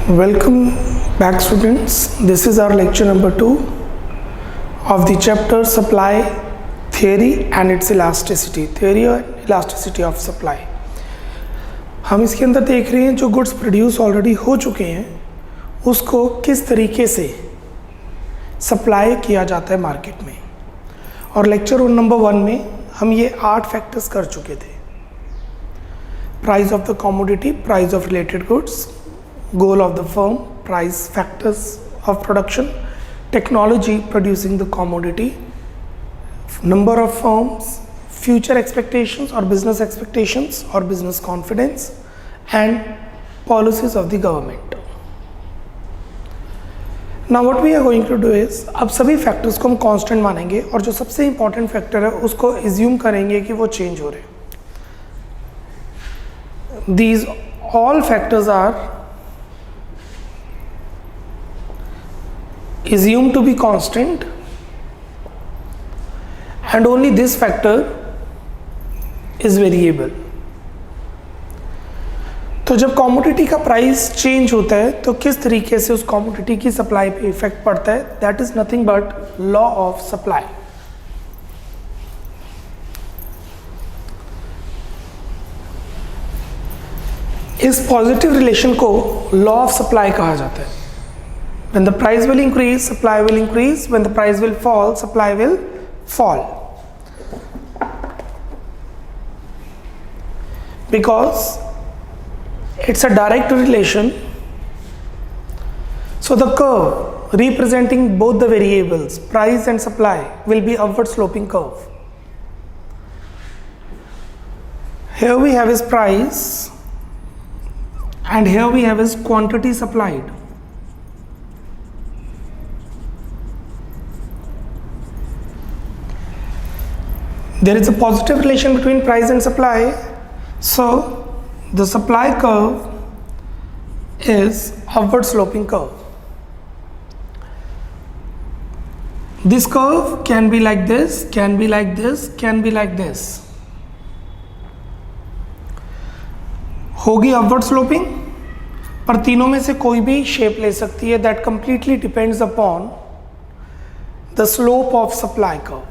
Welcome back, students. This is our lecture number 2 of the chapter Supply Theory and its Elasticity. Theory और Elasticity of Supply. हम इसके अंदर देख रहे हैं जो गुड्स प्रोड्यूस ऑलरेडी हो चुके हैं उसको किस तरीके से सप्लाई किया जाता है मार्केट में। और लेक्चर नंबर 1 में हम ये 8 फैक्टर्स कर चुके थे। Price of the commodity, price of related goods, goal of the firm, price factors of production, technology producing the commodity, number of firms, future expectations or business expectations or business confidence, and policies of the government. Now what we are going to do is, अब सभी factors को हम constant मानेंगे और जो सबसे important factor है उसको assume करेंगे कि वो change हो रहे। These all factors are assumed to be constant and only this factor is variable. तो जब कमोडिटी का प्राइस चेंज होता है तो किस तरीके से उस कमोडिटी की सप्लाई पे इफेक्ट पड़ता है, that is nothing but law of supply. इस पॉजिटिव रिलेशन को लॉ ऑफ सप्लाई कहा जाता है। When the price will increase, supply will increase. When the price will fall, supply will fall. Because it's a direct relation. So the curve representing both the variables, price and supply, will be upward sloping curve. Here we have is price and here we have is quantity supplied. There is a positive relation between price and supply, so the supply curve is upward sloping curve. This curve can be like this, can be like this, can be like this. होगी upward sloping, पर तीनों में से कोई भी shape ले सकती है। That completely depends upon the slope of supply curve.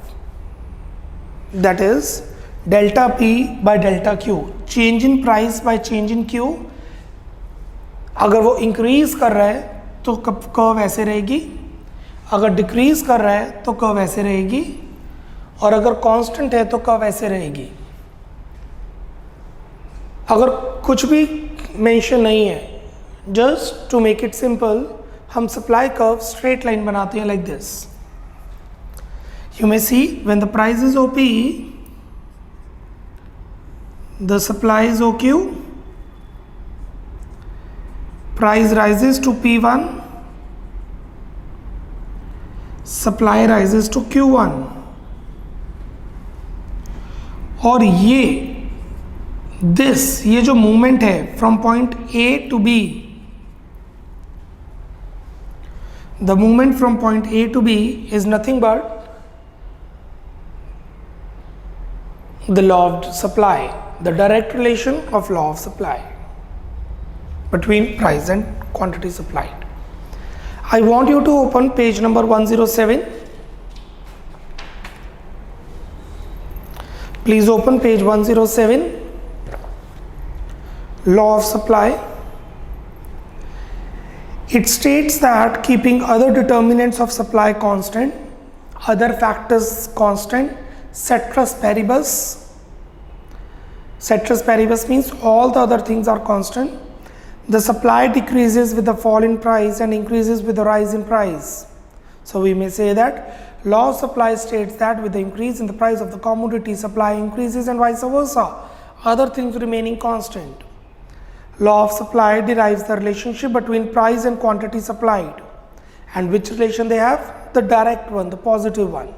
That is delta P by delta Q, change in price by change in Q. अगर वो इंक्रीज कर रहा है तो कर्व ऐसे रहेगी, अगर डिक्रीज कर रहा है तो कर्व ऐसे रहेगी, और अगर कांस्टेंट है तो कर्व ऐसे रहेगी। अगर कुछ भी मेंशन नहीं है, just to make it simple, हम सप्लाई कर्व स्ट्रेट लाइन बनाते हैं like this. You may see when the price is OP, the supply is OQ, price rises to P1, supply rises to Q1, और ये जो movement है from point A to B, the movement from point A to B is nothing but the law of supply, the direct relation of law of supply between price and quantity supplied. I want you to open page number 107. Please open page 107, law of supply. It states that keeping other determinants of supply constant, other factors constant, ceteris paribus. Ceteris paribus means all the other things are constant. The supply decreases with the fall in price and increases with the rise in price. So we may say that law of supply states that with the increase in the price of the commodity, supply increases and vice versa, other things remaining constant. Law of supply derives the relationship between price and quantity supplied. And which relation they have? The direct one, the positive one.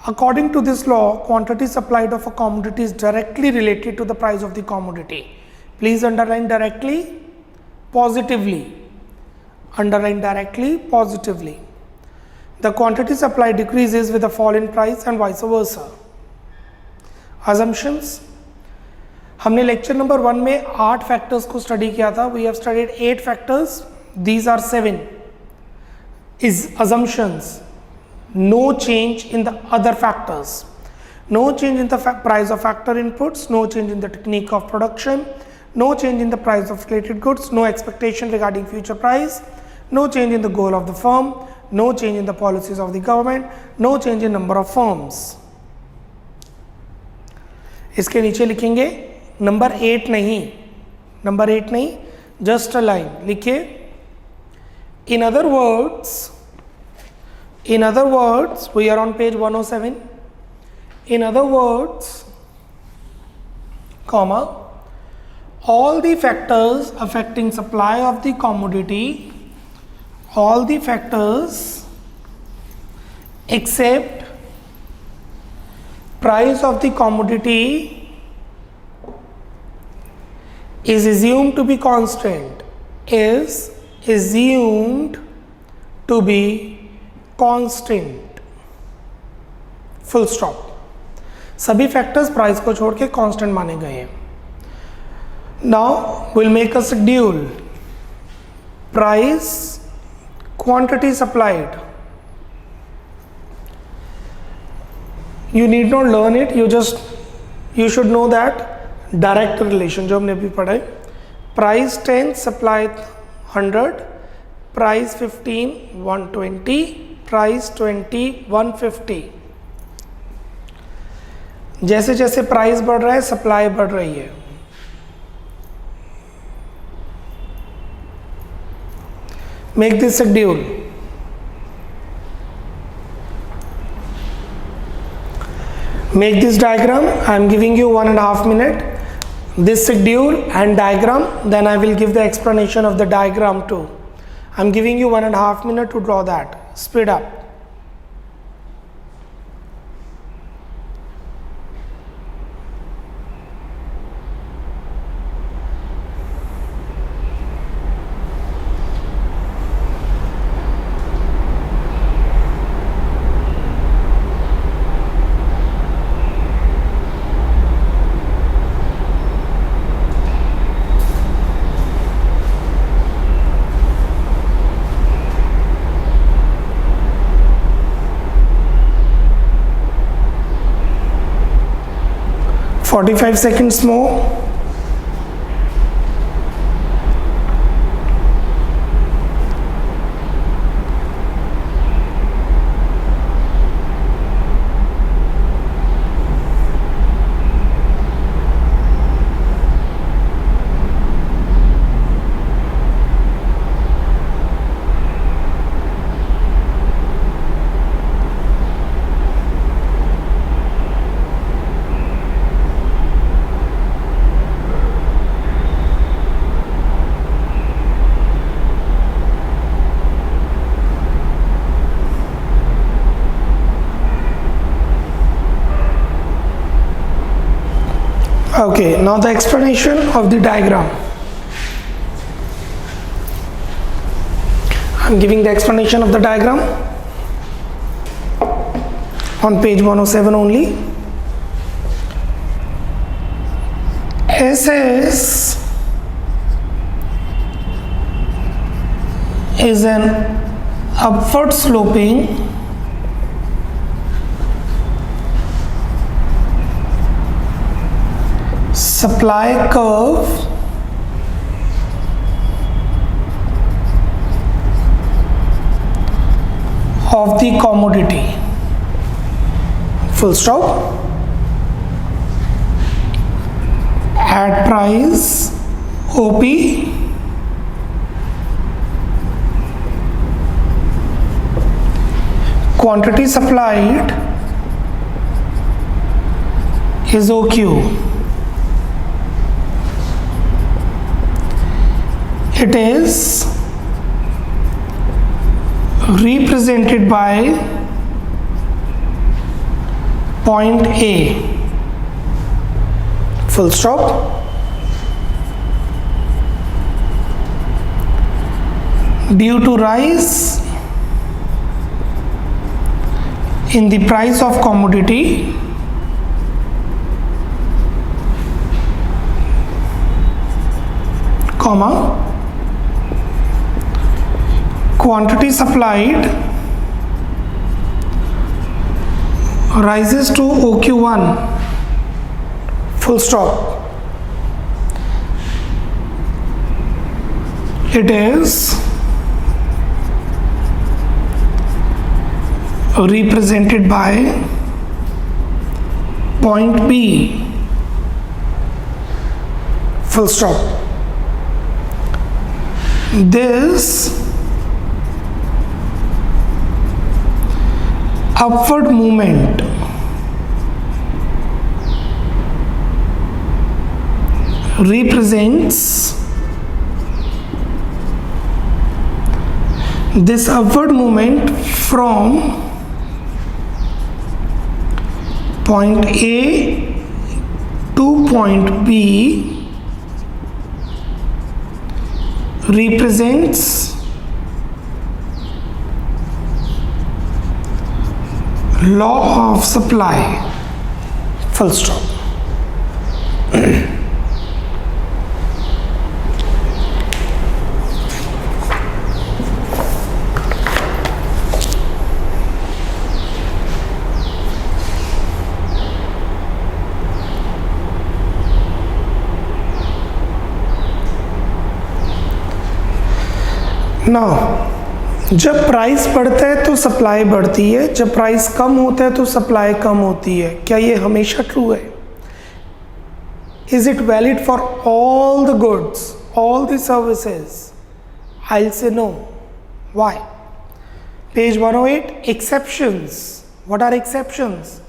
According to this law, quantity supplied of a commodity is directly related to the price of the commodity. Please underline directly, positively. Underline directly, positively. The quantity supply decreases with the fall in price and vice versa. Assumptions. हमने lecture number 1 में 8 factors को study किया था। We have studied 8 factors these are 7 is assumptions. No change in the other factors, no change in the price of factor inputs, no change in the technique of production, no change in the price of related goods, no expectation regarding future price, no change in the goal of the firm, no change in the policies of the government, no change in number of firms. इसके नीचे लिखेंगे number 8 नहीं, just a line लिखिए. In other words, we are on page 107. In other words, comma, all the factors affecting supply of the commodity, all the factors except price of the commodity is assumed to be constant, is assumed to be constant, full stop. सभी factors price को छोड़ के constant माने गए हैं. Now will make a schedule. Price, quantity supplied. You need not learn it, you should know that direct relation जो हमने अभी पढ़ा है. Price 10 supply 100, price 15 120, price 20 150. जैसे जैसे प्राइस बढ़ रहा है सप्लाई बढ़ रही है. Make this schedule. Make this diagram. I am giving you 1.5 minutes. This schedule and diagram, then I will give the explanation of the diagram too. I am giving you 1.5 minutes to draw that. Speed up. Forty-five seconds more. Okay, now the explanation of the diagram. I'm giving the explanation of the diagram on page 107 only. SS is an upward sloping supply curve of the commodity, full stop, at price OP quantity supplied is OQ. It is represented by point A, full stop. Due to rise in the price of commodity, comma, quantity supplied rises to OQ1, full stop. It is represented by point B, full stop. This upward movement represents this upward movement from point A to point B represents law of supply, full stop. Now जब price बढ़ता है तो supply बढ़ती है, जब price कम होता है तो सप्लाई कम होती है। क्या ये हमेशा ट्रू है? Is it valid for all the goods, all the services? I will say no. Why? Page 108, exceptions. What are exceptions?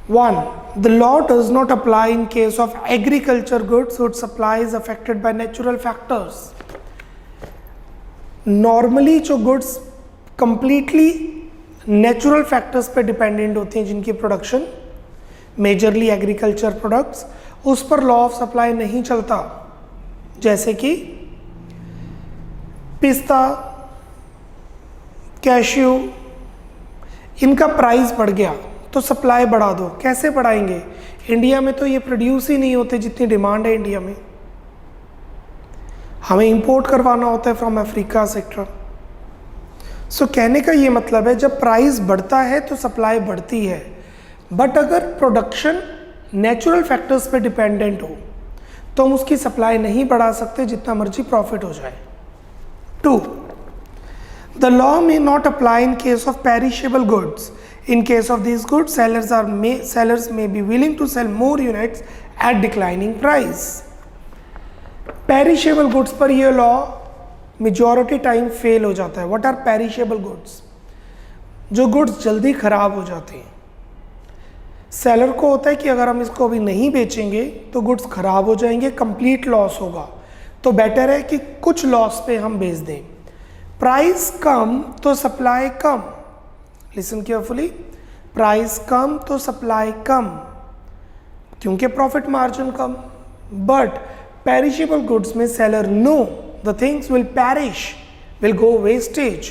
1. The law does not apply in case of agriculture goods whose supply is affected by natural factors. Normally जो goods completely natural factors पे dependent होती हैं, जिनकी production majorly agriculture products, उस पर law of supply नहीं चलता। जैसे कि पिस्ता, कैश्यू, इनका प्राइस बढ़ गया तो सप्लाई बढ़ा दो। कैसे बढ़ाएंगे? इंडिया में तो ये प्रोड्यूस ही नहीं होते जितनी डिमांड है इंडिया में, हमें इंपोर्ट करवाना होता है फ्रॉम अफ्रीका सेक्टर। सो कहने का ये मतलब है जब प्राइस बढ़ता है तो सप्लाई बढ़ती है, बट अगर प्रोडक्शन नेचुरल फैक्टर्स पे डिपेंडेंट हो तो हम उसकी सप्लाई नहीं बढ़ा सकते जितना मर्जी प्रॉफिट हो जाए। 2. The law may not apply in case of perishable goods. In case of these goods, sellers may be willing to sell more units at declining price. Perishable goods पर यह लॉ मेजॉरिटी टाइम फेल हो जाता है। What are perishable goods? जो goods जल्दी खराब हो जाते हैं। सेलर को होता है कि अगर हम इसको अभी नहीं बेचेंगे तो गुड्स खराब हो जाएंगे, कंप्लीट लॉस होगा, तो बेटर है कि कुछ लॉस पे हम बेच दें। प्राइस कम तो सप्लाई कम। लिसन केयरफुली, प्राइस कम तो सप्लाई कम, क्योंकि profit margin come. But perishable goods में seller know the things will perish, will go wastage,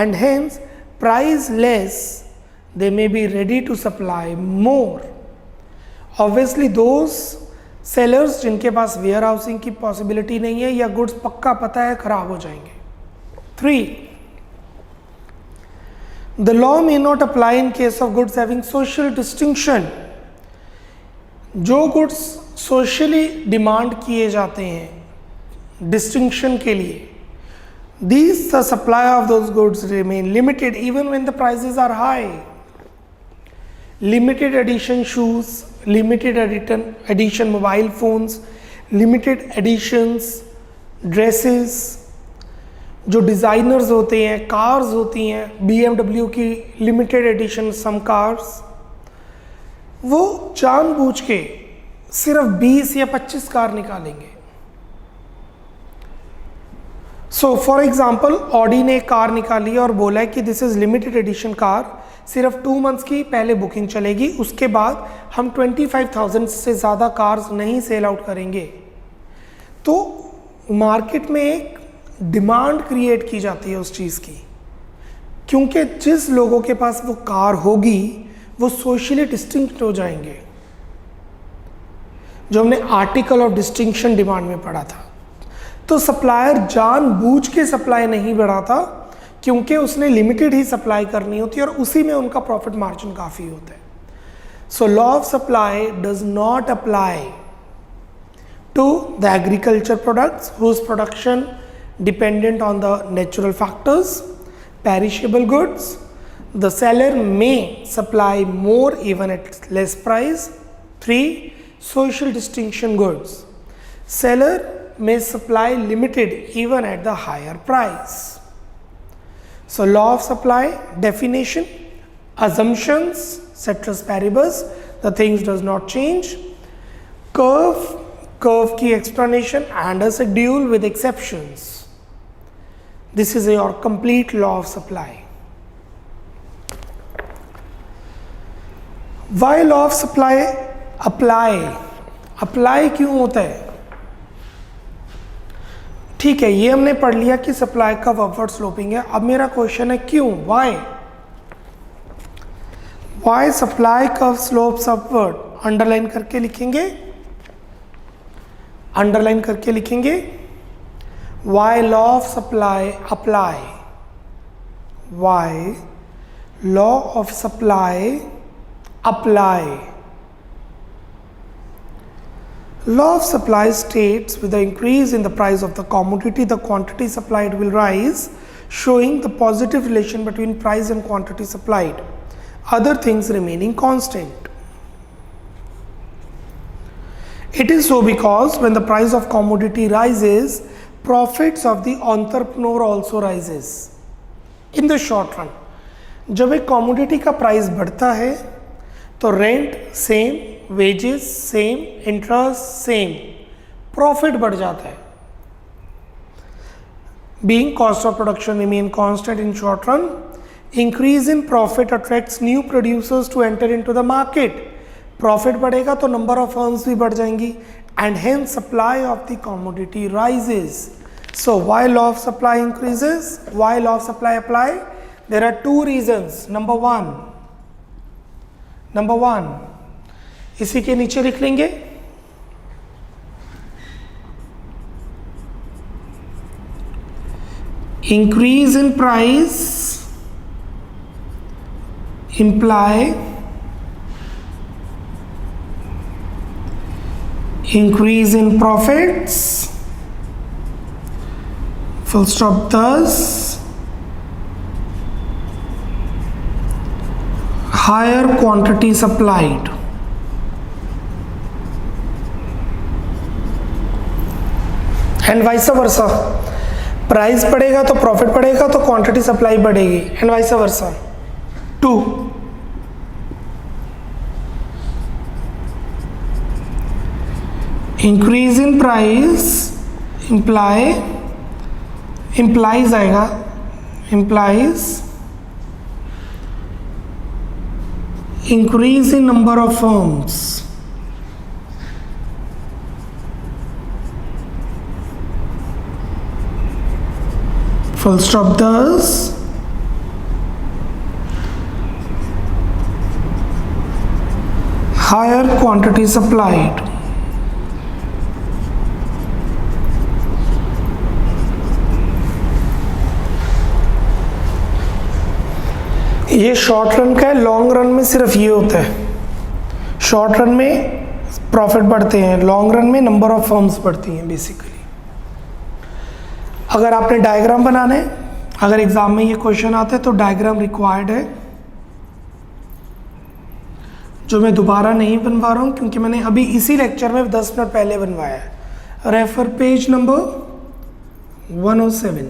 and hence price less, they may be ready to supply more. Obviously those sellers जिनके पास warehousing की possibility नहीं है या goods पक्का पता है खराब हो जाएंगे। 3. The law may not apply in case of goods having social distinction. जो गुड्स सोशली डिमांड किए जाते हैं डिस्टिंक्शन के लिए, these the supply of those goods remain limited even when the prices are high. Limited edition shoes, limited edition mobile phones, limited editions dresses, जो designers होते हैं, cars होती हैं, BMW की लिमिटेड एडिशन सम कार्स, वो जानबूझ के सिर्फ 20 या 25 कार निकालेंगे। सो फॉर एग्जाम्पल ऑडी ने एक कार निकाली और बोला है कि this is limited edition car, सिर्फ 2 मंथ्स की पहले बुकिंग चलेगी, उसके बाद हम 25,000 से ज़्यादा कार्स नहीं सेल आउट करेंगे। तो मार्केट में एक डिमांड क्रिएट की जाती है उस चीज़ की, क्योंकि जिस लोगों के पास वो कार होगी वो सोशली डिस्टिंक्ट हो जाएंगे, जो हमने आर्टिकल ऑफ डिस्टिंक्शन डिमांड में पढ़ा था। तो सप्लायर जानबूझ के सप्लाई नहीं बढ़ाता, क्योंकि उसने लिमिटेड ही सप्लाई करनी होती है और उसी में उनका प्रॉफिट मार्जिन काफ़ी होता है. So law of supply does not apply to the agriculture products whose production dependent on the natural factors. perishable goods, the seller may supply more even at less price. 3. Social distinction goods, seller may supply limited even at the higher price. So law of supply definition, assumptions, ceteris paribus, the things does not change. Curve की explanation and a schedule with exceptions. This is your complete law of supply. Why law of supply apply क्यों होता है? ठीक है, ये हमने पढ़ लिया कि सप्लाई का अपवर्ड स्लोपिंग है. अब मेरा क्वेश्चन है क्यों, why supply curve slopes upward. Underline करके लिखेंगे, why law of supply apply, why law of supply apply. Law of supply states with the increase in the price of the commodity, the quantity supplied will rise, showing the positive relation between price and quantity supplied, other things remaining constant. It is so because when the price of commodity rises, profits of the entrepreneur also rises. In the short run, जब एक commodity का price बढ़ता है तो rent same, wages same, interest same, profit बढ़ जाता है. Being cost of production remain constant in short run, increase in profit attracts new producers to enter into the market. Profit बढ़ेगा तो नंबर ऑफ फर्म्स भी बढ़ जाएंगी and hence supply of the commodity rises. So why law of supply increases? Why law of supply apply? There are two reasons. Number one, इसी के नीचे लिख लेंगे, increase in price imply increase in profits, full stop. Thus higher quantity supplied. And vice versa, price बढ़ेगा तो profit बढ़ेगा तो quantity supply बढ़ेगी and vice versa. 2, increase in price implies आएगा, implies increase in number of firms. Full stop. Thus higher quantity supplied. ये short run का है, long run में सिर्फ ये होता है. शॉर्ट रन में प्रॉफिट बढ़ते हैं, लॉन्ग रन में नंबर ऑफ फर्म्स बढ़ती हैं बेसिकली. अगर आपने डायग्राम बनाना है, अगर एग्जाम में ये क्वेश्चन आता है तो डायग्राम रिक्वायर्ड है, जो मैं दोबारा नहीं बनवा रहा हूँ क्योंकि मैंने अभी इसी लेक्चर में 10 मिनट पहले बनवाया है. Refer page number 107.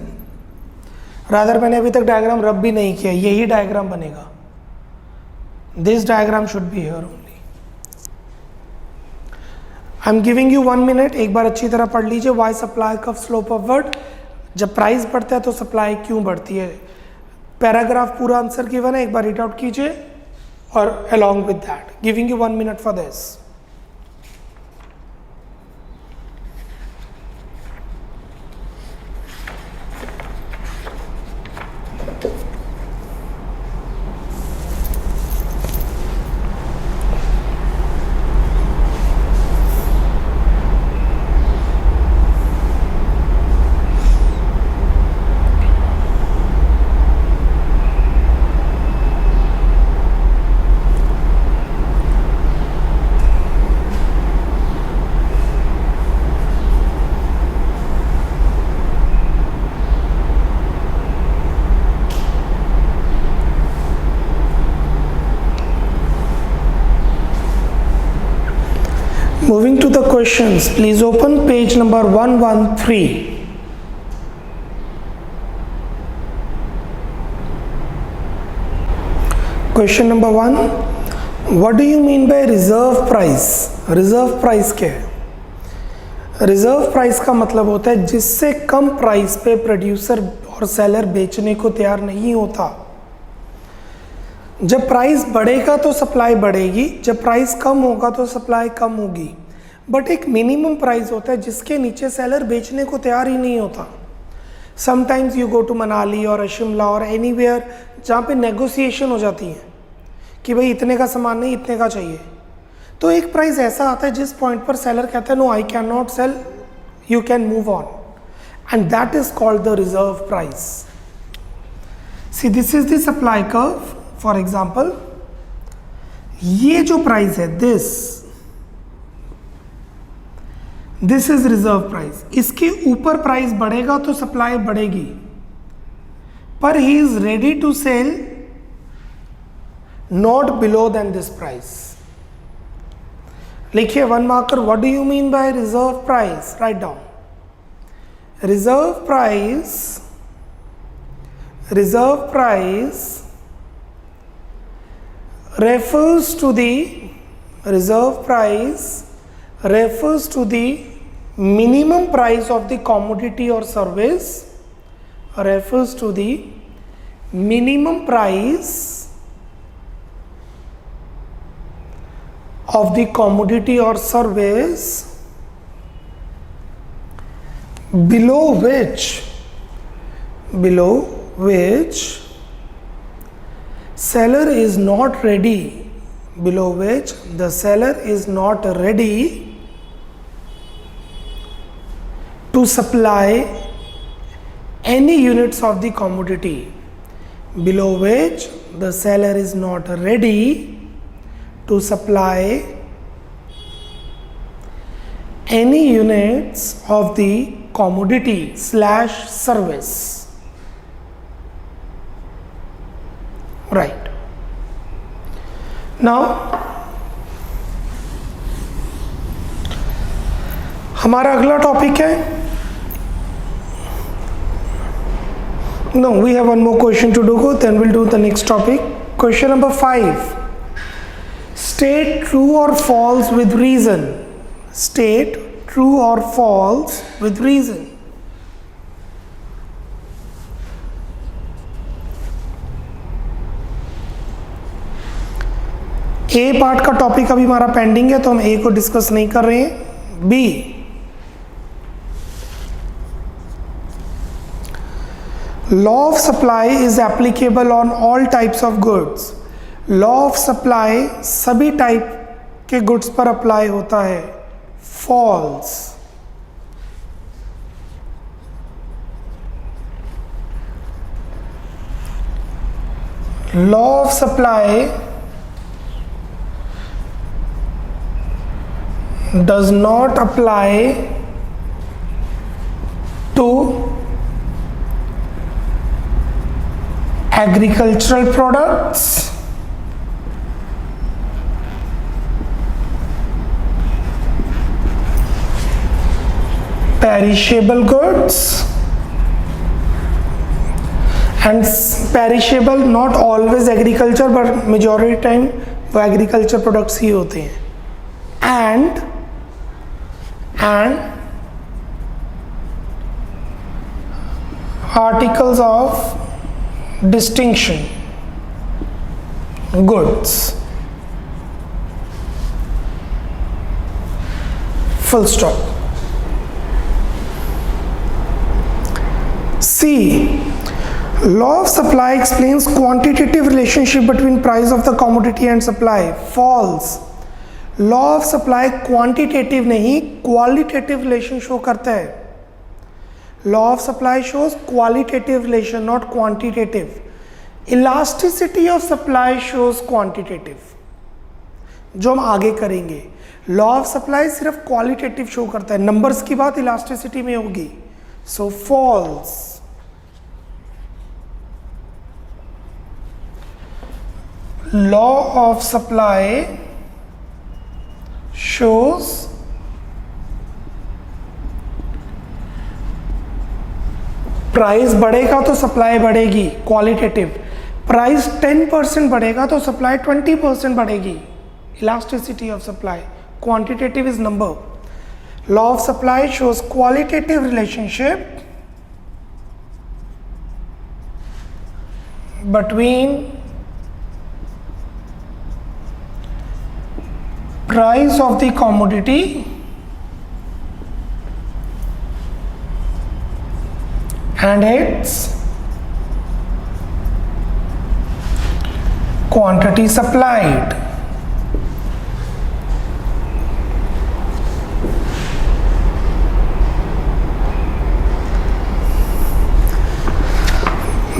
रादर मैंने अभी तक डायग्राम रब भी नहीं किया, यही डायग्राम बनेगा. This diagram should be here only. I am giving you 1 minute, एक बार अच्छी तरह पढ़ लीजिए. Why supply curve slope upward. जब प्राइस बढ़ता है तो सप्लाई क्यों बढ़ती है. पैराग्राफ पूरा आंसर गिवन है, एक बार रीड आउट कीजिए और along with that giving you 1 minute for this. Moving to the questions, please open page number 113. Question number 1. What do you mean by reserve price? Reserve price क्या है? Reserve price का मतलब होता है जिससे कम price पे प्रोड्यूसर और seller बेचने को तैयार नहीं होता। जब प्राइस बढ़ेगा तो सप्लाई बढ़ेगी, जब प्राइस कम होगा तो सप्लाई कम होगी, बट एक मिनिमम प्राइस होता है जिसके नीचे सेलर बेचने को तैयार ही नहीं होता। Sometimes you go to Manali और शिमला और एनीवेयर जहाँ पे नेगोशिएशन हो जाती है कि भाई इतने का सामान नहीं, इतने का चाहिए, तो एक प्राइस ऐसा आता है जिस पॉइंट पर सेलर कहता है no I can not sell, you can move on, and that is called the reserve price. See this is the supply curve. For example, ये जो प्राइस है दिस इज रिजर्व प्राइस। इसके ऊपर price बढ़ेगा तो supply बढ़ेगी, पर he is ready to sell not below than this price. लिखिए one marker, what do you mean by reserve price? Right down. Reserve price refers to the minimum price of the commodity or service, refers to the minimum price of the commodity or service below which seller is not ready, below which the seller is not ready to supply any units of the commodity, below which the seller is not ready to supply any units of the commodity / service. Right. Now हमारा अगला topic है, no, we have one more question to do, then we'll do the next topic. Question number 5. State true or false with reason. State true or false with reason. A part का topic अभी हमारा pending है तो हम ए को discuss नहीं कर रहे हैं। B, law of supply is applicable on all types of goods. Law of supply सभी टाइप के गुड्स पर अप्लाई होता है। False. Law of supply does not apply to agricultural products, perishable goods, and perishable not always agriculture but majority time वो agriculture products ही होते हैं, and articles of distinction goods. Full stop. C, law of supply explains quantitative relationship between price of the commodity and supply. False. Law of supply quantitative नहीं qualitative relation show करता है। Law of supply shows qualitative relation not quantitative. Elasticity of supply shows quantitative, जो हम आगे करेंगे। Law of supply सिर्फ qualitative show करता है, नंबर्स की बात इलास्टिसिटी में होगी। So false. Law of supply shows price बढ़ेगा तो सप्लाई बढ़ेगी, क्वालिटेटिव। प्राइस 10% बढ़ेगा तो सप्लाई 20% बढ़ेगी, elasticity of supply. Quantitative is number. Law of supply shows qualitative relationship between price of the commodity and its quantity supplied.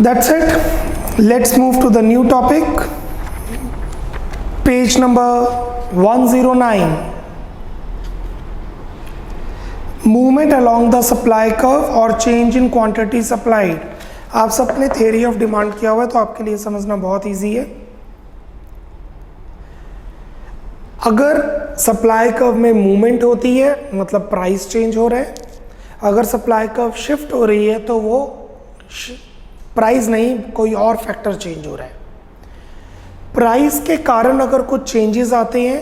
That's it. Let's move to the new topic. Page number 109. Movement along the supply curve or change in quantity supplied. आप सबने theory of demand किया हुआ है तो आपके लिए समझना बहुत easy है। अगर सप्लाई कर्व में मूवमेंट होती है मतलब प्राइस चेंज हो रहा है, अगर सप्लाई कर्व शिफ्ट हो रही है तो वो प्राइस नहीं, कोई और फैक्टर चेंज हो रहा है। प्राइस के कारण अगर कुछ चेंजेस आते हैं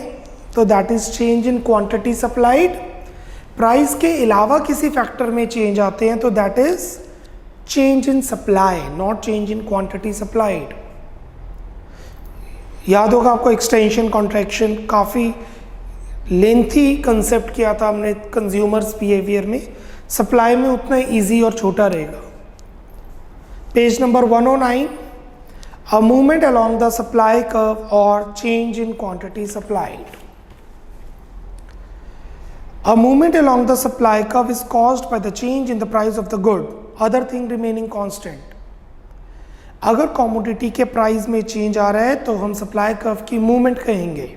तो that is change in quantity supplied. Price के अलावा किसी फैक्टर में चेंज आते हैं तो that is change in supply, not change in quantity supplied. याद होगा आपको एक्सटेंशन कॉन्ट्रैक्शन, काफ़ी लेंथी कंसेप्ट किया था हमने कंज्यूमर्स बिहेवियर में। सप्लाई में उतना ईजी और छोटा रहेगा। Page number 109, a movement along the supply curve or change in quantity supplied. A movement along the supply curve is caused by the change in the price of the good, other thing remaining constant. अगर commodity के price में change आ रहा है तो हम supply curve की movement कहेंगे।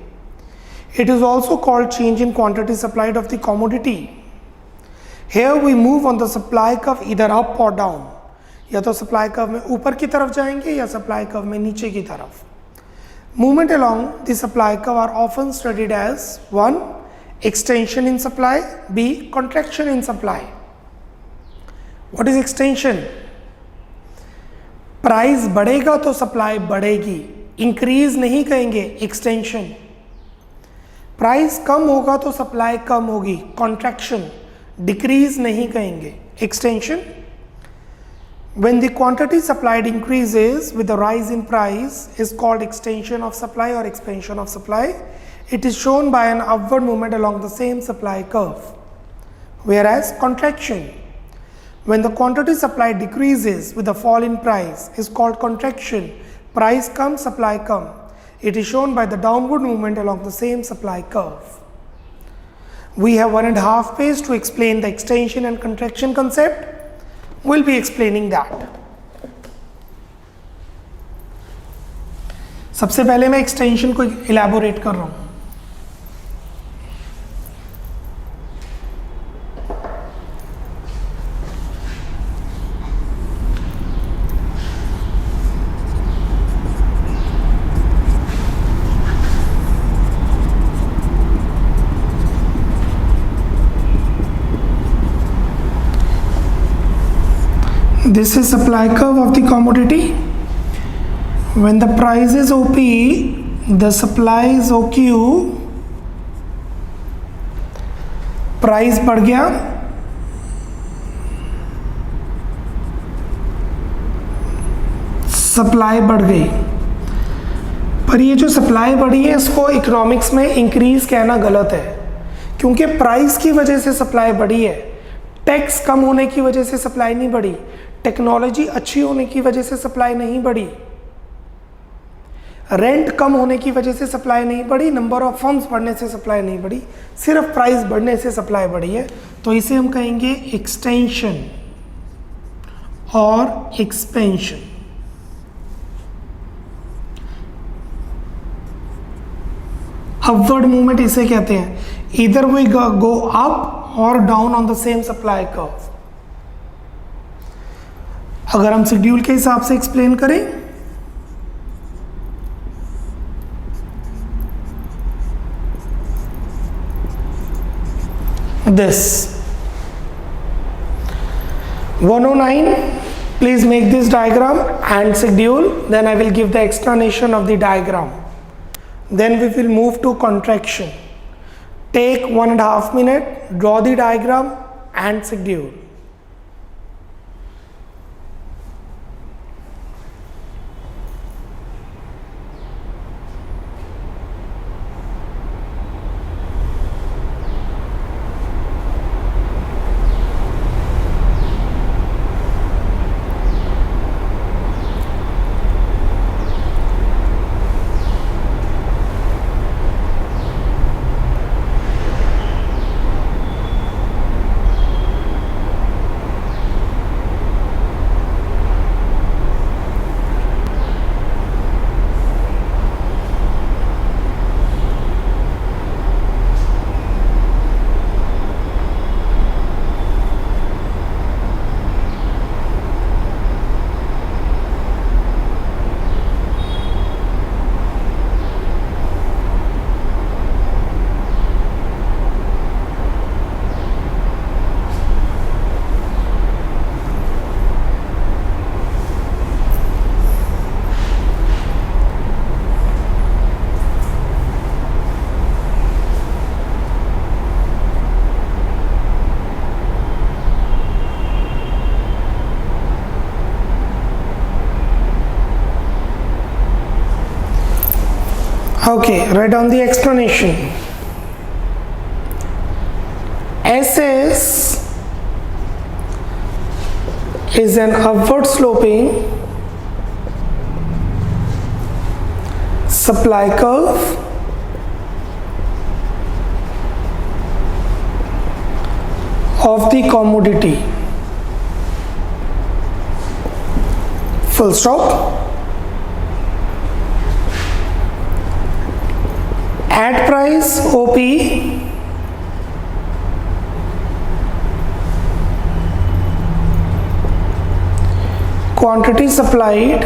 It is also called change in quantity supplied of the commodity. Here we move on the supply curve either up or down. या तो सप्लाई कर्व में ऊपर की तरफ जाएंगे या सप्लाई कर्व में नीचे की तरफ। Movement along the supply curve are often studied as 1 extension in supply, B contraction in supply. What is extension? Price बढ़ेगा तो सप्लाई बढ़ेगी, इंक्रीज नहीं कहेंगे, एक्सटेंशन। प्राइस कम होगा तो सप्लाई कम होगी, कॉन्ट्रैक्शन। डिक्रीज नहीं कहेंगे, extension. When the quantity supplied increases with the rise in price is called extension of supply or expansion of supply. It is shown by an upward movement along the same supply curve. Whereas contraction, when the quantity supplied decreases with the fall in price is called contraction. Price come, supply come. It is shown by the downward movement along the same supply curve. We have 1.5 pages to explain the extension and contraction concept. We'll be explaining that. सबसे पहले मैं extension को elaborate कर रहा हूं। This is supply curve of the commodity. When the price is OP, the supply is OQ. Price बढ़ गया, supply बढ़ गई। पर ये जो सप्लाई बढ़ी है इसको इकोनॉमिक्स में इंक्रीज कहना गलत है, क्योंकि प्राइस की वजह से सप्लाई बढ़ी है। टैक्स कम होने की वजह से सप्लाई नहीं बढ़ी, टेक्नोलॉजी अच्छी होने की वजह से सप्लाई नहीं बढ़ी, रेंट कम होने की वजह से सप्लाई नहीं बढ़ी, नंबर ऑफ फर्म्स बढ़ने से सप्लाई नहीं बढ़ी, सिर्फ प्राइस बढ़ने से सप्लाई बढ़ी है। तो इसे हम कहेंगे एक्सटेंशन और एक्सपेंशन। अपवर्ड मूवमेंट इसे कहते हैं, इधर वी गो अप और down on the same supply curve. अगर हम शेड्यूल के हिसाब से एक्सप्लेन करें, this 109 Please make this diagram and schedule, then I will give the explanation of the diagram. Then we will move to contraction. Take 1.5 minutes, draw the diagram and schedule. Okay, write down the explanation. SS is an upward sloping supply curve of the commodity. Full stop. At price OP, quantity supplied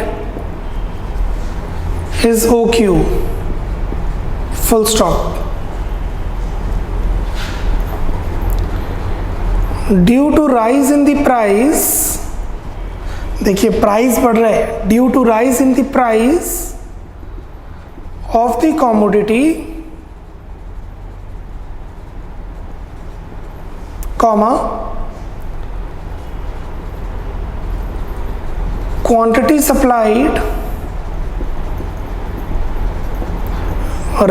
is OQ. Full stop. Due to rise in the price, देखिए price बढ़ रहा है, due to rise in the price of the commodity comma quantity supplied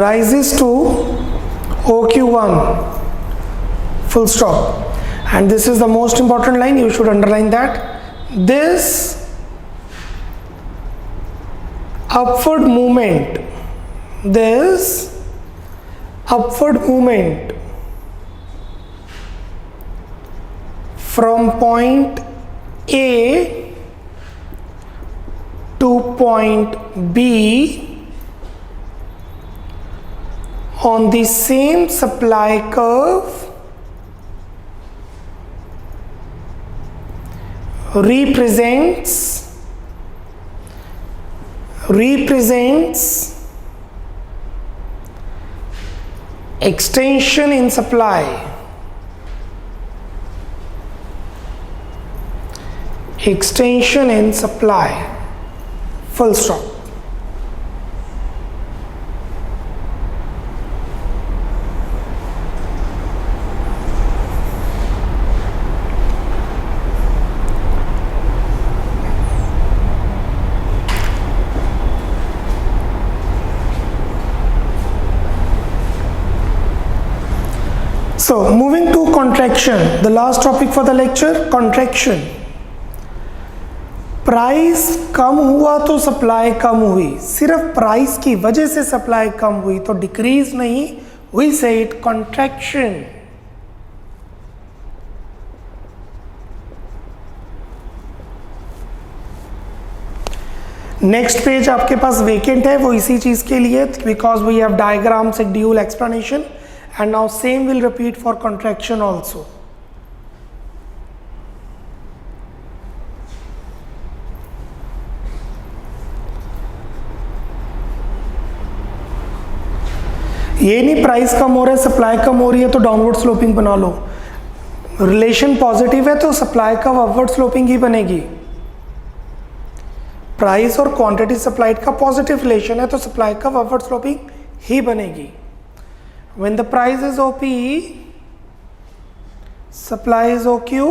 rises to OQ1. Full stop. And this is the most important line, you should underline that. This upward movement from point A to point B on the same supply curve represents extension in supply. Extension in supply. Full stop. So moving to contraction, the last topic for the lecture, contraction. Price कम हुआ तो supply कम हुई, सिर्फ price की वजह से supply कम हुई तो डिक्रीज नहीं, वी से इट कॉन्ट्रैक्शन. नेक्स्ट पेज आपके पास वेकेंट है, वो इसी चीज के लिए, because we have diagram schedule explanation and now same will repeat for contraction also. ये नहीं प्राइस कम हो रहा है सप्लाई कम हो रही है तो डाउनवर्ड स्लोपिंग बना लो. रिलेशन पॉजिटिव है तो सप्लाई का अपवर्ड स्लोपिंग ही बनेगी. प्राइस और क्वांटिटी सप्लाइड का पॉजिटिव रिलेशन है तो सप्लाई का अपवर्ड स्लोपिंग ही बनेगी. When the price is OP, supply is OQ.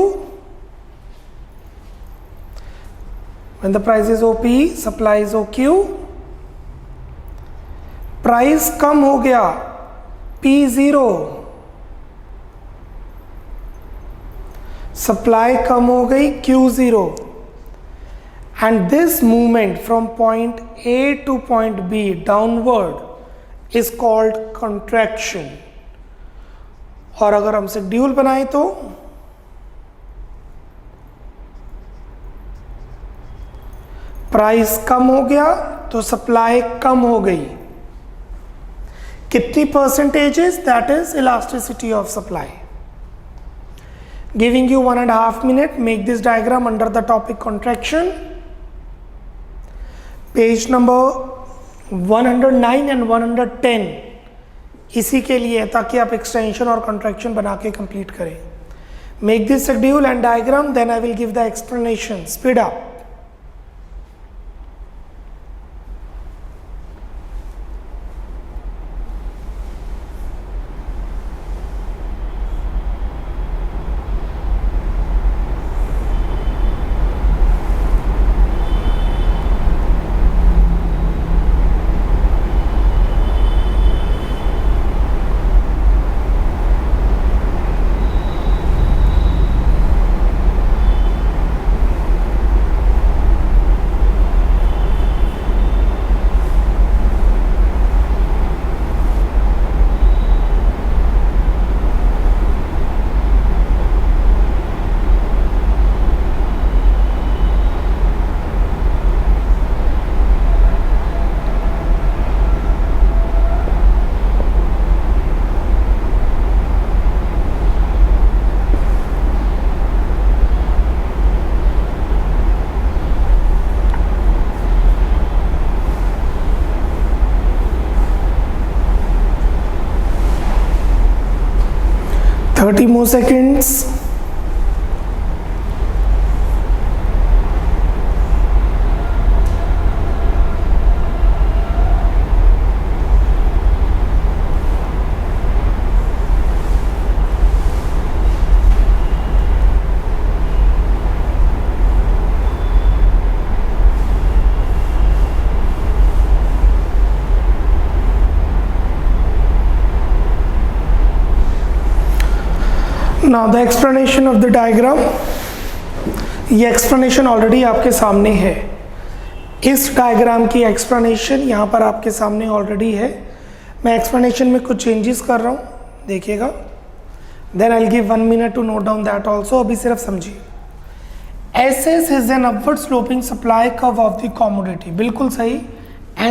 When the price is OP, supply is OQ. Price कम हो गया, P0, सप्लाई कम हो गई, Q0. And this movement from point A to point B downward is called contraction. और अगर हम schedule बनाए तो प्राइस कम हो गया तो सप्लाई कम हो गई. कितनी percentages? That is elasticity of supply. Giving you 1.5 minutes, make this diagram under the topic contraction. Page number 109 and 110 इसी के लिए है ताकि आप एक्सटेंशन और कॉन्ट्रैक्शन बना के कंप्लीट करें. Make this schedule and diagram, then I will give the explanation. Speed up. Thirty more seconds. Now the explanation of the diagram. ये explanation already आपके सामने है. इस डायग्राम की एक्सप्लेनेशन यहाँ पर आपके सामने ऑलरेडी है. मैं एक्सप्लेनेशन में कुछ चेंजेस कर रहा हूँ, देखिएगा. Then I will give 1 minute to note down that also. अभी सिर्फ समझिए. SS is an upward sloping supply curve of the commodity. बिल्कुल सही.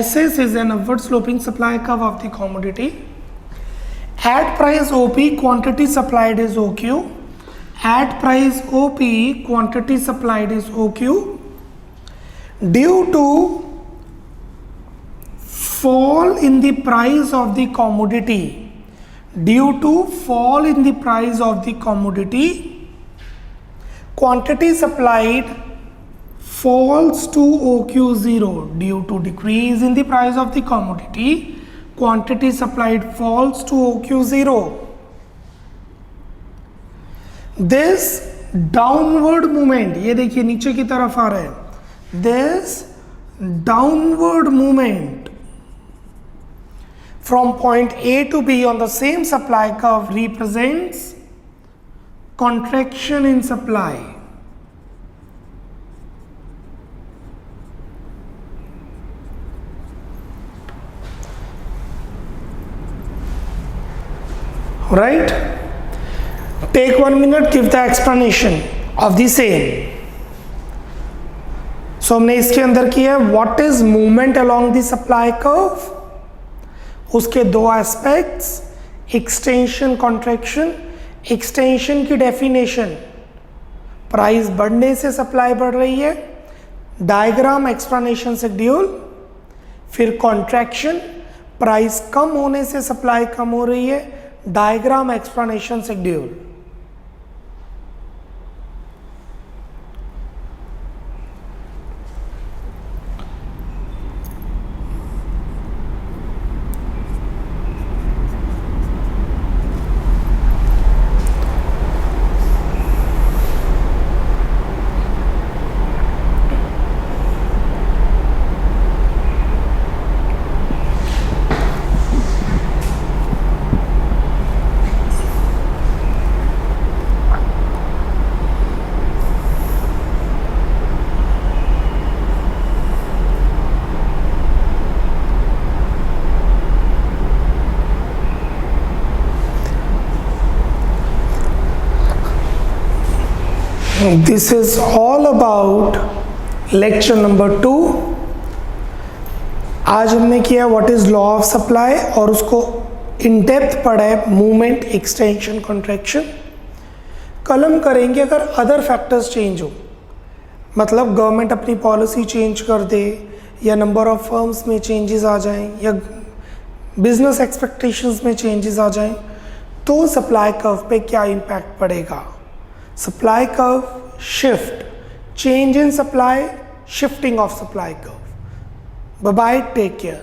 SS is an upward sloping supply curve of the commodity. At price OP, quantity supplied is OQ. At price OP, quantity supplied is OQ. Due to fall in the price of the commodity, due to fall in the price of the commodity, quantity supplied falls to OQ0. Due to decrease in the price of the commodity, quantity supplied falls to OQ0. This downward movement, ये देखिए नीचे की तरफ आ रहा है. This downward movement from point A to B on the same supply curve represents contraction in supply. Right? Take 1 minute, give the explanation of the same. So हमने इसके अंदर किया है what is movement along the supply curve. उसके दो aspects, extension, contraction. Extension की definition, price बढ़ने से सप्लाई बढ़ रही है. Diagram, explanation, schedule. फिर कॉन्ट्रैक्शन, प्राइस कम होने से सप्लाई कम हो रही है. Diagram, explanation, schedule. This is all about lecture number 2. आज हमने किया what is law of supply और उसको इन डेप्थ पढ़ा है, मूवमेंट, एक्सटेंशन, कॉन्ट्रैक्शन. कल हम करेंगे अगर अदर फैक्टर्स चेंज हो, मतलब गवर्नमेंट अपनी पॉलिसी चेंज कर दे या नंबर ऑफ फर्म्स में चेंजेस आ जाएं या बिजनेस एक्सपेक्टेशंस में चेंजेस आ जाएं, तो सप्लाई कर्व पे क्या इम्पैक्ट पड़ेगा. Supply curve shift, change in supply, shifting of supply curve. Bye bye, take care.